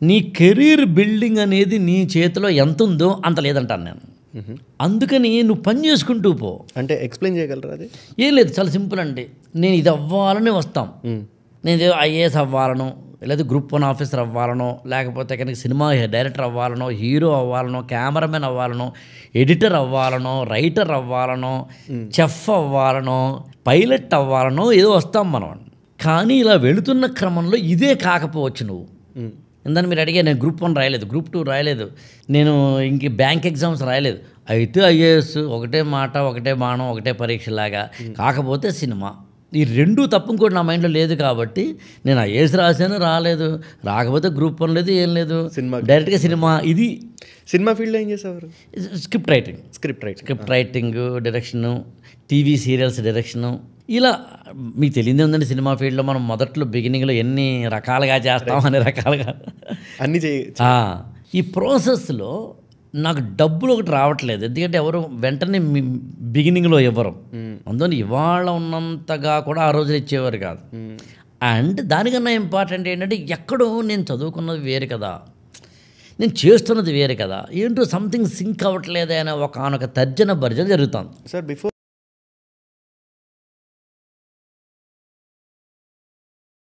నీ career building అనేది నీ చేతిలో ఎంత ఉందో అంత లేదంటాను నేను. అందుకని నువ్వు పని చేసుకుంటూ పో. అంటే ఎక్స్ప్లెయిన్ చేయగలరా అది? ఏం లేదు, చాలా సింపుల్ అండి. నేను ఇది అవ్వాలని వస్తాం. నేను ఐఏఎస్ అవ్వాలనో, లేదా గ్రూప్ 1 ఆఫీసర్ అవ్వాలనో, లేకపోతే కనుక సినిమా డైరెక్టర్ అవ్వాలనో, హీరో అవ్వాలనో, కెమెరామెన్ అవ్వాలనో, ఎడిటర్ అవ్వాలనో, రైటర్ అవ్వాలనో, చెఫ్ అవ్వాలనో, పైలట్ అవ్వాలనో ఏదో వస్తాం మనం. కానీ ఇలా వెళుతున్న క్రమంలో ఇదే కాకపోవచ్చు. నువ్వు ఇందని మీరు అడిగా, నేను గ్రూప్ 1 రాయలేదు, గ్రూప్ 2 రాయలేదు, నేను ఇంక బ్యాంక్ ఎగ్జామ్స్ రాయలేదు. అయితే ఐఏఎస్ ఒకటే మాట, ఒకటే బాణం, ఒకటే పరీక్షలాగా. కాకపోతే సినిమా, ఈ రెండు తప్ప ఇంకోటి నా మైండ్లో లేదు. కాబట్టి నేను ఐఏఎస్ రాశాను, రాలేదు, రాకపోతే గ్రూప్ 1 లేదు, ఏం లేదు, డైరెక్ట్గా సినిమా. ఇది సినిమా ఫీల్డ్లో ఏం చేసేవారు? Script writing, direction, TV serials direction. ఇలా మీకు తెలియదే ఉందండి, సినిమా ఫీల్డ్లో మనం మొదట్లో బిగినింగ్లో ఎన్ని రకాలుగా చేస్తాం, అన్ని రకాలుగా అన్నీ ఈ ప్రాసెస్లో నాకు డబ్బులు ఒకటి రావట్లేదు. ఎందుకంటే ఎవరు వెంటనే బిగినింగ్లో ఇవ్వరు. అందువల్ల ఇవాళ ఉన్నంతగా కూడా ఆ రోజులు ఇచ్చేవారు కాదు. అండ్ దానికన్నా ఇంపార్టెంట్ ఏంటంటే, ఎక్కడో నేను చదువుకున్నది వేరు కదా, నేను చేస్తున్నది వేరు కదా, ఏంటో సంథింగ్ సింక్ అవ్వట్లేదే అనే ఒకనొక తర్జన భర్జన జరుగుతుంది. Sir before